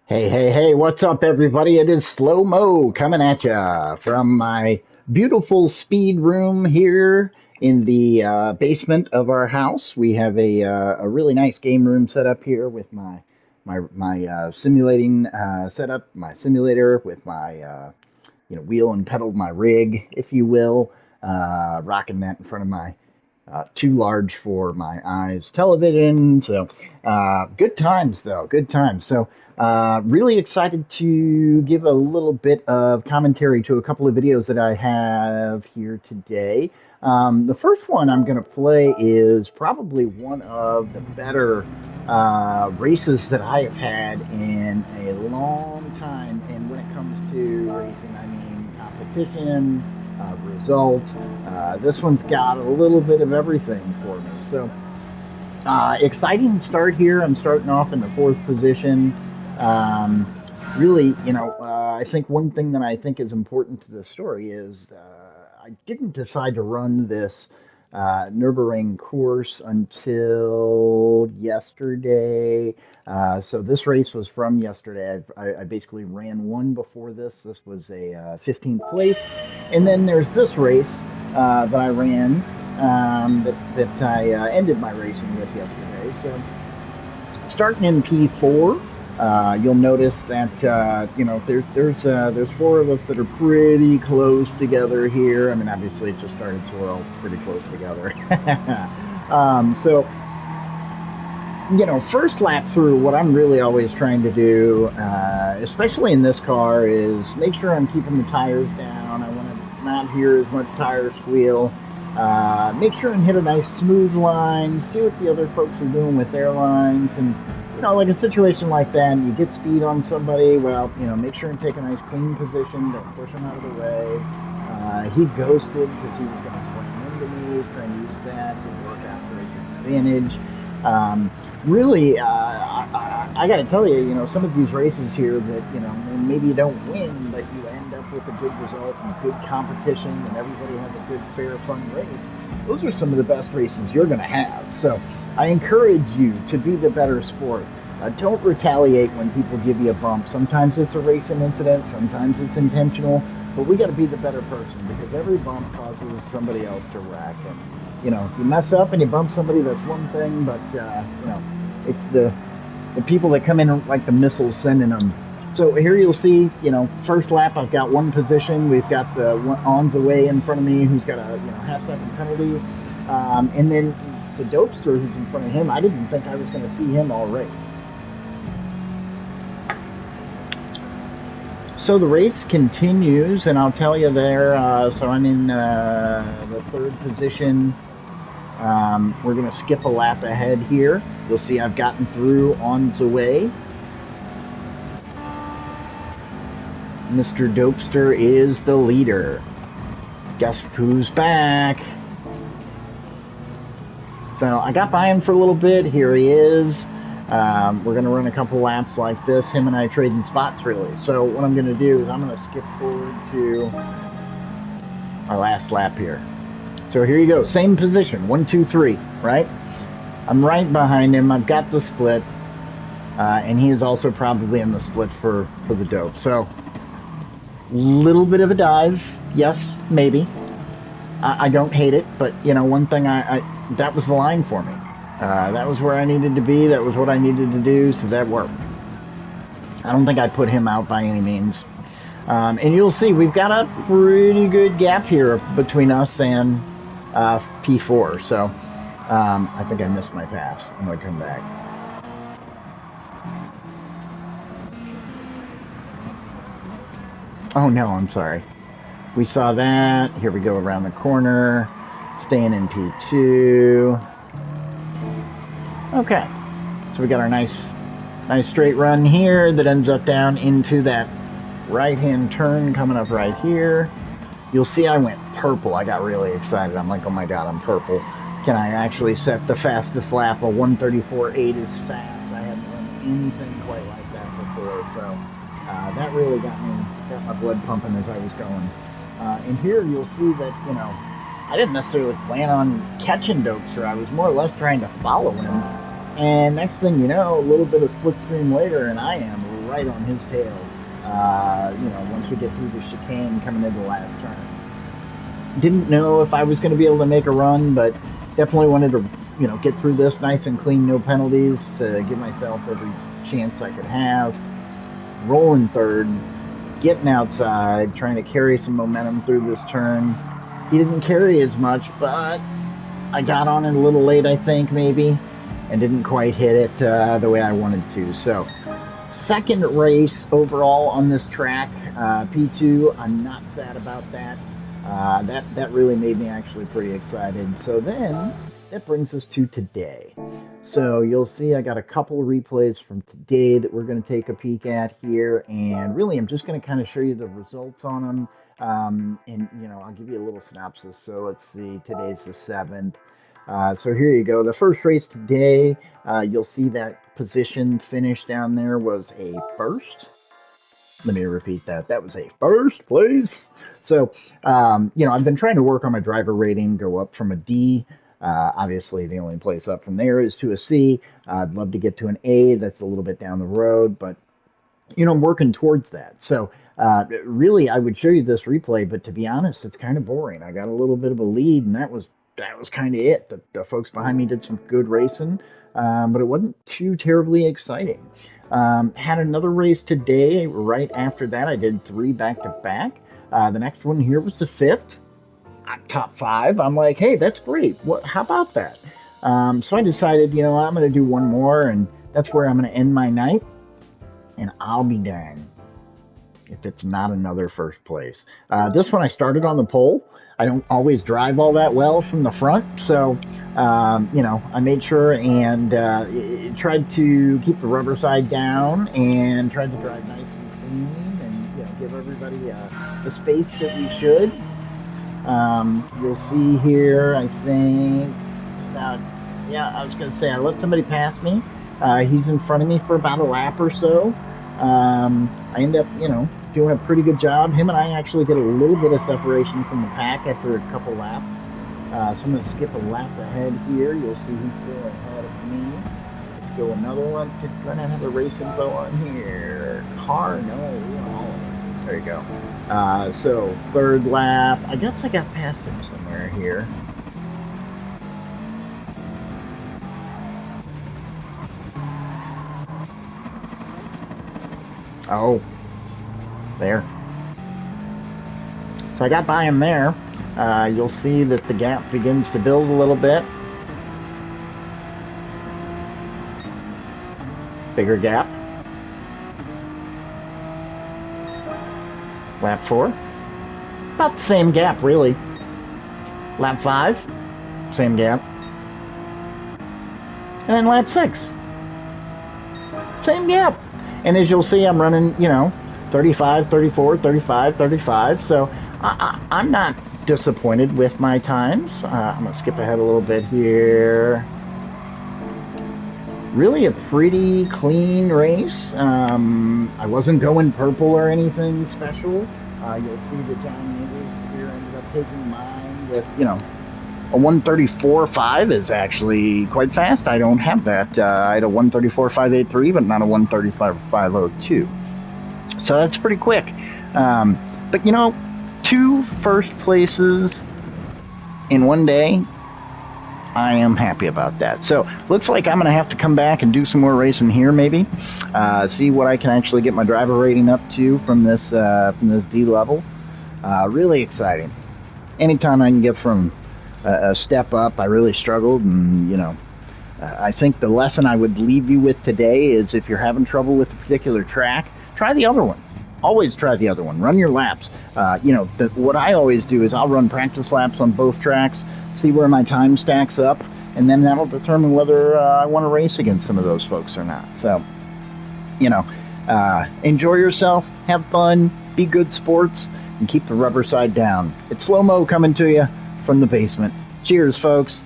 Hey, what's up, everybody? It is SloeMoe coming at ya from my beautiful speed room here in the basement of our house. We have a really nice game room set up here with my simulating setup, my simulator with my wheel and pedal, my rig, if you will, rocking that in front of my too large for my eyes television. So good times, though. Good times. So really excited to give a little bit of commentary to a couple of videos that I have here today. The first one I'm going to play is probably one of the better races that I have had in a long time. And when it comes to racing, I mean competition, result. This one's got a little bit of everything for me. So exciting start here. I'm starting off in the fourth position. Really, I think one thing that I think is important to the story is I didn't decide to run this Nürburgring course until yesterday. So this race was from yesterday. I basically ran one before this. This was a 15th place. And then there's this race that I ran that I ended my racing with yesterday. So starting in P4, you'll notice that there's four of us that are pretty close together here. I mean, obviously it just started, so we're all pretty close together. So first lap through, what I'm really always trying to do, especially in this car, is make sure I'm keeping the tires down. I want to not hear as much tire squeal. Make sure and hit a nice smooth line. See what the other folks are doing with their lines. And, like a situation like that, you get speed on somebody, well, make sure and take a nice clean position. Don't push them out of the way. He ghosted because he was going to slam into me. He was trying to use that to work after his advantage. Really, I got to tell you, some of these races here that, maybe you don't win, but you end up with a good result and good competition and everybody has a good, fair, fun race. Those are some of the best races you're going to have. So I encourage you to be the better sport. Don't retaliate when people give you a bump. Sometimes it's a racing incident, sometimes it's intentional, but we got to be the better person because every bump causes somebody else to wreck. And if you mess up and you bump somebody, that's one thing, but it's the people that come in like the missiles sending them. So here you'll see, first lap I've got one position. We've got the Ons away in front of me, who's got a half-second penalty, and then the Dopester who's in front of him. I didn't think I was going to see him all race. So the race continues, and I'll tell you there. So I'm in the third position. We're going to skip a lap ahead here. You'll see I've gotten through on the way. Mr. Dopester is the leader. Guess who's back? So I got by him for a little bit. Here he is. We're going to run a couple laps like this. Him and I trading spots, really. So what I'm going to do is I'm going to skip forward to our last lap here. So here you go, same position, 1, 2, 3, right? I'm right behind him. I've got the split, and he is also probably in the split for the dope. So, little bit of a dive, yes, maybe. I don't hate it, but one thing that was the line for me. That was where I needed to be. That was what I needed to do, so that worked. I don't think I put him out by any means. And you'll see we've got a pretty good gap here between us and P4. So I think I missed my pass. I'm going to come back. Oh, no, I'm sorry. We saw that. Here we go around the corner. Staying in P2. Okay. So we got our nice straight run here that ends up down into that right-hand turn coming up right here. You'll see I went purple. I got really excited. I'm like, oh my God, I'm purple. Can I actually set the fastest lap? A 1:34.8 is fast. I haven't run anything quite like that before. So that really got my blood pumping as I was going. And here you'll see that, I didn't necessarily plan on catching Dopester. I was more or less trying to follow him. And next thing you know, a little bit of split stream later, and I am right on his tail, once we get through the chicane coming into the last turn. Didn't know if I was going to be able to make a run, but definitely wanted to, get through this nice and clean, no penalties, to give myself every chance I could have. Rolling third, getting outside, trying to carry some momentum through this turn. He didn't carry as much, but I got on it a little late, I think, maybe, and didn't quite hit it the way I wanted to. So, second race overall on this track, P2. I'm not sad about that. That really made me actually pretty excited. So then, that brings us to today. So you'll see I got a couple replays from today that we're going to take a peek at here, and really I'm just going to kind of show you the results on them, and I'll give you a little synopsis. So let's see, today's the 7th. So here you go. The first race today, you'll see that position finish down there was a first. Let me repeat that. That was a first place. So, I've been trying to work on my driver rating, go up from a D. Obviously, the only place up from there is to a C. I'd love to get to an A. That's a little bit down the road, but, I'm working towards that. So, really, I would show you this replay, but to be honest, it's kind of boring. I got a little bit of a lead, and that was kind of it. The folks behind me did some good racing, but it wasn't too terribly exciting. Had another race today. Right after that, I did 3 back-to-back. The next one here was the 5th. Top 5. I'm like, hey, that's great. How about that? So I decided, I'm going to do one more, and that's where I'm going to end my night. And I'll be dang if it's not another first place. This one I started on the pole. I don't always drive all that well from the front, so I made sure and tried to keep the rubber side down and tried to drive nice and clean and give everybody the space that we should. You'll see here, I think, I was going to say I let somebody pass me. He's in front of me for about a lap or so. I end up, doing a pretty good job. Him and I actually get a little bit of separation from the pack after a couple laps. So I'm going to skip a lap ahead here. You'll see he's still ahead of me. Let's go another one. Trying to have a race info on here. Car, no. Oh, there you go. So third lap. I guess I got past him somewhere here. Oh, there. So I got by him there. You'll see that the gap begins to build a little bit. Bigger gap. Lap 4. About the same gap, really. Lap 5. Same gap. And then lap 6. Same gap. And as you'll see, I'm running, 35, 34, 35, 35. So I'm not disappointed with my times. I'm going to skip ahead a little bit here. Really a pretty clean race. I wasn't going purple or anything special. You'll see that John Neighbors here ended up taking mine with, a 134.5 is actually quite fast. I don't have that. I had a 134.583, but not a 135.502. So that's pretty quick. But 2 first places in one day, I am happy about that. So looks like I'm going to have to come back and do some more racing here, maybe. See what I can actually get my driver rating up to from this D level. Really exciting. Anytime I can get from a step up, I really struggled, and I think the lesson I would leave you with today is if you're having trouble with a particular track, try the other one. Always try the other one. Run your laps. What I always do is I'll run practice laps on both tracks, see where my time stacks up, and then that'll determine whether I want to race against some of those folks or not. So, enjoy yourself, have fun, be good sports, and keep the rubber side down. It's SloeMoe coming to you from the basement. Cheers, folks.